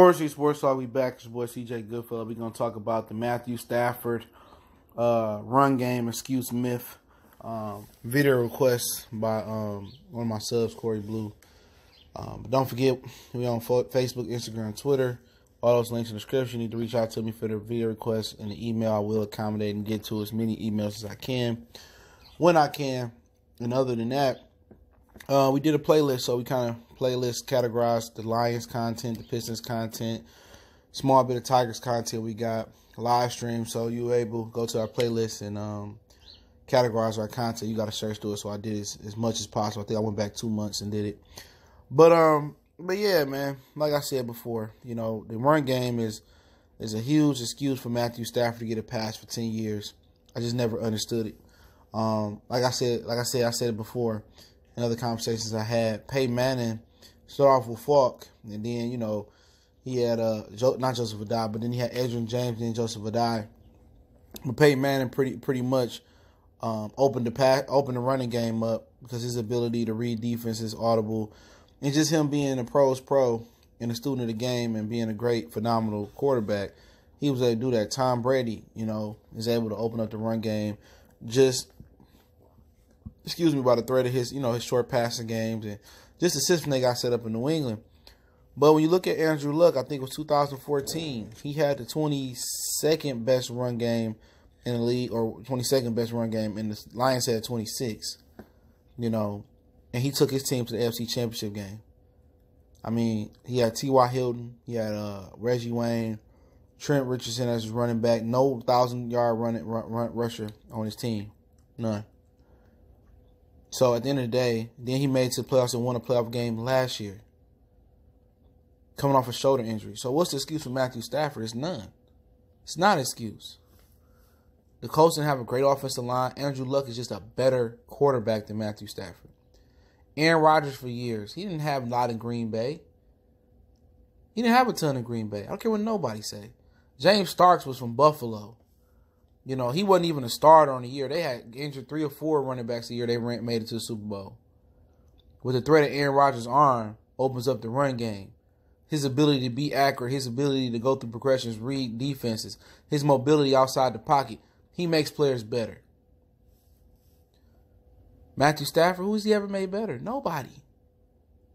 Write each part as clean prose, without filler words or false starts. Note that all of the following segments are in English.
Morris Street Sports Talk, we back. It's your boy CJ Goodfellow. We're going to talk about the Matthew Stafford run game excuse myth. Video request by one of my subs, Corey Blue. But don't forget, we on Facebook, Instagram, Twitter. All those links in the description. You need to reach out to me for the video request and the email. I will accommodate and get to as many emails as I can when I can. And other than that, we did a playlist, so we kind of categorized the Lions content, the Pistons content, small bit of Tigers content. We got a live stream, so you were able to go to our playlist and categorize our content. You got to search through it, so I did as much as possible. I think I went back 2 months and did it. But yeah, man, like I said before, you know, the run game is a huge excuse for Matthew Stafford to get a pass for 10 years. I just never understood it. Like I said it before in other conversations I had. Peyton Manning started off with Falk, and then, you know, he had not Joseph Adai, but then he had Edgerrin James and then Joseph Adai. But Peyton Manning pretty much opened the running game up because his ability to read defense is audible. And just him being a pro's pro and a student of the game and being a great, phenomenal quarterback, he was able to do that. Tom Brady, you know, is able to open up the run game just, by the threat of his, his short passing games and just the system they got set up in New England. But when you look at Andrew Luck, I think it was 2014, he had the 22nd best run game in the league, or 22nd best run game, and the Lions had 26, and he took his team to the AFC Championship game. I mean, he had T.Y. Hilton, he had Reggie Wayne, Trent Richardson as his running back, no 1,000-yard rusher on his team, none. So at the end of the day, then he made it to the playoffs and won a playoff game last year, coming off a shoulder injury. So what's the excuse for Matthew Stafford? It's none. It's not an excuse. The Colts didn't have a great offensive line. Andrew Luck is just a better quarterback than Matthew Stafford. Aaron Rodgers for years, he didn't have a lot in Green Bay. He didn't have a ton in Green Bay. I don't care what nobody say. James Starks was from Buffalo. He wasn't even a starter on the year. They had injured 3 or 4 running backs a year. They made it to the Super Bowl. With the threat of Aaron Rodgers' arm opens up the run game. His ability to be accurate, his ability to go through progressions, read defenses, his mobility outside the pocket, he makes players better. Matthew Stafford, who has he ever made better? Nobody.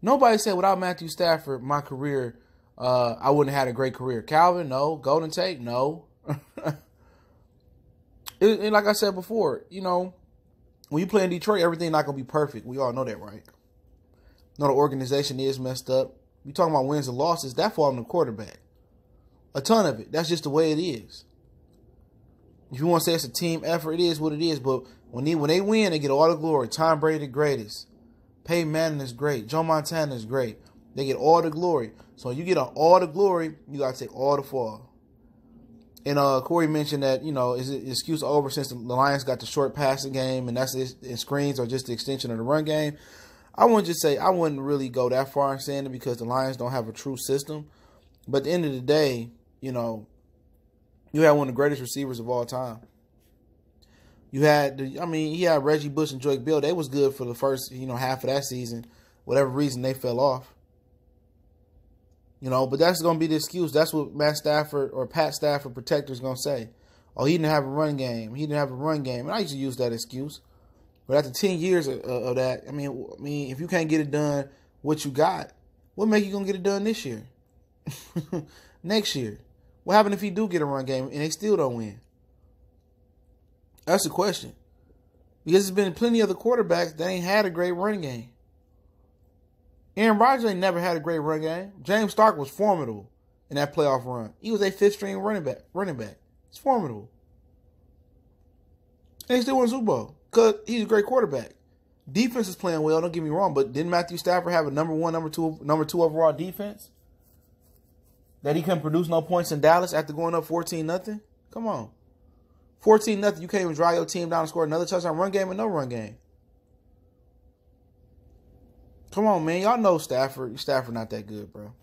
Nobody said without Matthew Stafford, my career, I wouldn't have had a great career. Calvin, no. Golden Tate, no. And like I said before, when you play in Detroit, everything's not going to be perfect. We all know that, right? The organization is messed up. You talking about wins and losses, that falls on the quarterback. A ton of it. That's just the way it is. If you want to say it's a team effort, it is what it is. But when they win, they get all the glory. Tom Brady, the greatest. Peyton Manning is great. Joe Montana is great. They get all the glory. So you get all the glory, you got to take all the fall. And Corey mentioned that, is the excuse over since the Lions got the short passing game and that's and screens are just the extension of the run game. I wouldn't really go that far in saying it because the Lions don't have a true system. But at the end of the day, you had one of the greatest receivers of all time. He had Reggie Bush and Drake Bell. They was good for the first, half of that season. Whatever reason, they fell off. But that's going to be the excuse. That's what Matt Stafford or Pat Stafford protector's going to say. Oh, he didn't have a run game. And I used to use that excuse. But after 10 years of that, I mean, if you can't get it done, what you got, what make you going to get it done this year? Next year? What happens if he do get a run game and they still don't win? That's the question. Because there's been plenty of other quarterbacks that ain't had a great run game. Aaron Rodgers ain't never had a great run game. James Stark was formidable in that playoff run. He was a 5th-string running back. It's formidable. And he still won a Super Bowl because he's a great quarterback. Defense is playing well, don't get me wrong, but didn't Matthew Stafford have a number 1, number two overall defense? That he couldn't produce no points in Dallas after going up 14-0? Come on. 14-0, you can't even drive your team down and score another touchdown run game and no run game. Come on, man. Y'all know Stafford not that good, bro.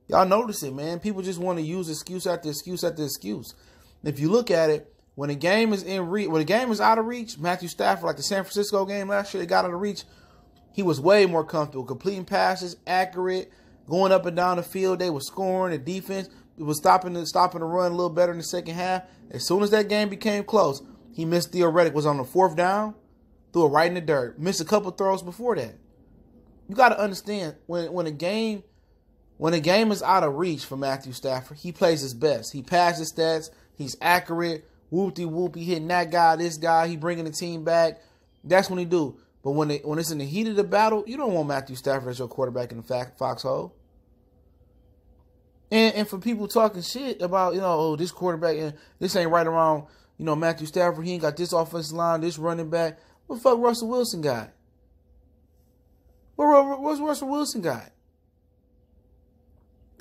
Y'all notice it, man. People just want to use excuse after excuse after excuse. If you look at it, when a game is out of reach, Matthew Stafford, like the San Francisco game last year, they got out of reach. He was way more comfortable completing passes, accurate, going up and down the field. They were scoring. The defense was stopping the run a little better in the second half. As soon as that game became close, he missed theoretic. Was on the 4th down, threw it right in the dirt. Missed a couple throws before that. You got to understand when a game is out of reach for Matthew Stafford, he plays his best. He passes stats. He's accurate. Whoop-de-whoop. He hitting that guy, this guy. He bringing the team back. That's when he do. But when it's in the heat of the battle, you don't want Matthew Stafford as your quarterback in the foxhole. And for people talking shit about, oh, this quarterback, and this ain't right around, Matthew Stafford, he ain't got this offensive line, this running back. What the fuck Russell Wilson got? What's Russell Wilson got?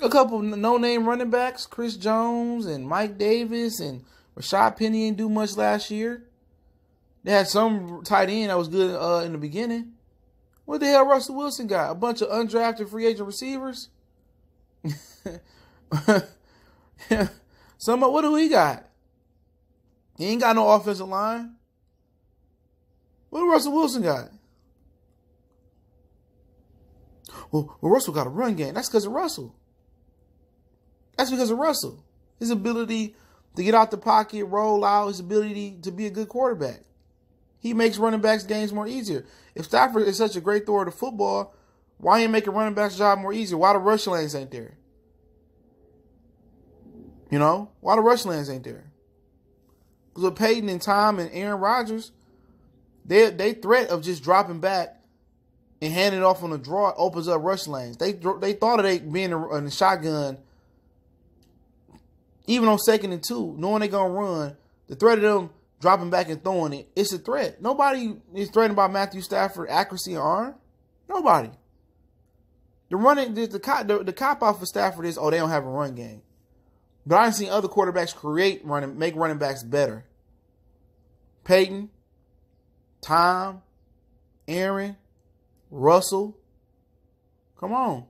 A couple no-name running backs, Chris Jones and Mike Davis and Rashad Penny ain't do much last year. They had some tight end that was good in the beginning. What the hell Russell Wilson got? A bunch of undrafted free agent receivers? What do he got? He ain't got no offensive line. What do Russell Wilson got? Well, Russell got a run game. That's because of Russell. That's because of Russell. His ability to get out the pocket, roll out, his ability to be a good quarterback. He makes running backs' games more easier. If Stafford is such a great thrower of football, why ain't making running backs' job more easier? Why the rush lanes ain't there? Why the rush lanes ain't there? Because with Peyton and Tom and Aaron Rodgers, they threat of just dropping back and handing it off on a draw opens up rush lanes. They thought of it being in a shotgun, even on 2nd and 2, knowing they're going to run. The threat of them dropping back and throwing it, it's a threat. Nobody is threatened by Matthew Stafford accuracy and arm. Nobody. The cop out for Stafford is, they don't have a run game. But I've seen other quarterbacks make running backs better. Peyton, Tom, Aaron, Russell. Come on.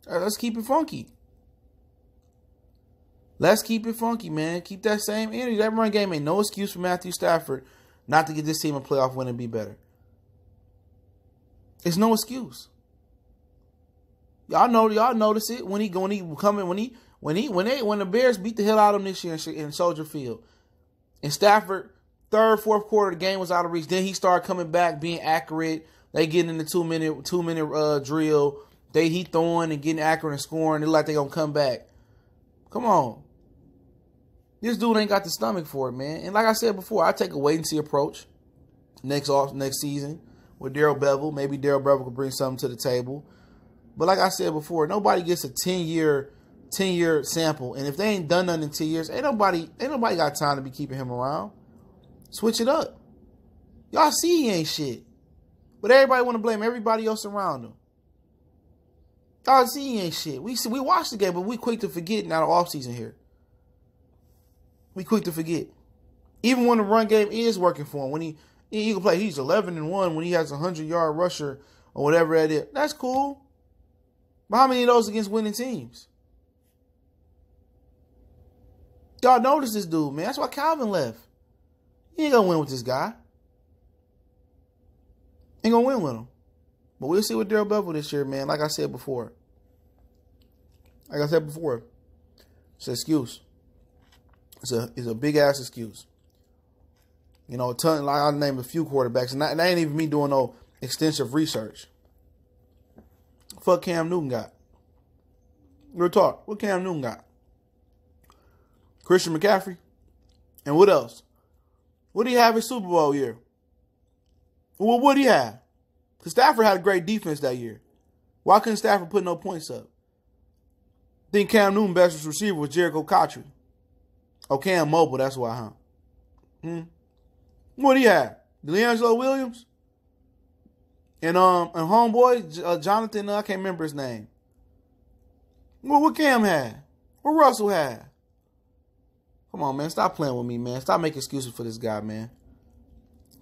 Let's keep it funky. Let's keep it funky, man. Keep that same energy. That run game ain't no excuse for Matthew Stafford not to get this team a playoff win and be better. It's no excuse. Y'all notice it when the Bears beat the hell out of him this year in Soldier Field. And Stafford, 3rd, 4th quarter, the game was out of reach. Then he started coming back, being accurate. They getting in the 2-minute drill. He throwing and getting accurate and scoring. They like they gonna come back. Come on. This dude ain't got the stomach for it, man. And like I said before, I take a wait-and-see approach next season with Darrell Bevell. Maybe Darrell Bevell could bring something to the table. But like I said before, nobody gets a 10-year sample. And if they ain't done nothing in 10 years, ain't nobody got time to be keeping him around. Switch it up. Y'all see he ain't shit. But everybody want to blame everybody else around him. Y'all see he ain't shit. We watched the game, but we quick to forget now the offseason here. We quick to forget. Even when the run game is working for him, when he can play, he's 11-1 when he has a 100-yard rusher or whatever that is. That's cool. But how many of those against winning teams? Y'all notice this dude, man. That's why Calvin left. He ain't gonna win with this guy. Ain't gonna win with him. But we'll see with Darrell Bevell this year, man. Like I said before. It's an excuse. It's a big ass excuse. I'll name a few quarterbacks, and that ain't even me doing no extensive research. Fuck Cam Newton got. Real talk. What Cam Newton got? Christian McCaffrey? And what else? What did he have in Super Bowl year? Well, what did he have? Because Stafford had a great defense that year. Why couldn't Stafford put no points up? I think Cam Newton's best receiver was Jericho Cotchery. Oh, Cam Mobile, that's why, huh? What do you have? DeAngelo Williams? And homeboy, Jonathan, I can't remember his name. Well, what Cam had? What Russell had? Come on, man. Stop playing with me, man. Stop making excuses for this guy, man.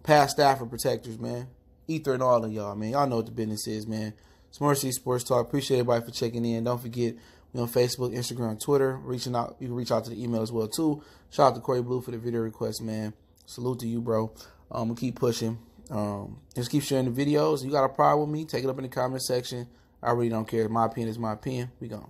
Past Stafford protectors, man. Ether and all of y'all, man. Y'all know what the business is, man. It's Mercy Sports Talk. Appreciate everybody for checking in. Don't forget, we on Facebook, Instagram, Twitter. Reaching out, you can reach out to the email as well, too. Shout out to Corey Blue for the video request, man. Salute to you, bro. We'll keep pushing. Just keep sharing the videos. You got a problem with me, take it up in the comment section. I really don't care. My opinion is my opinion. We gone.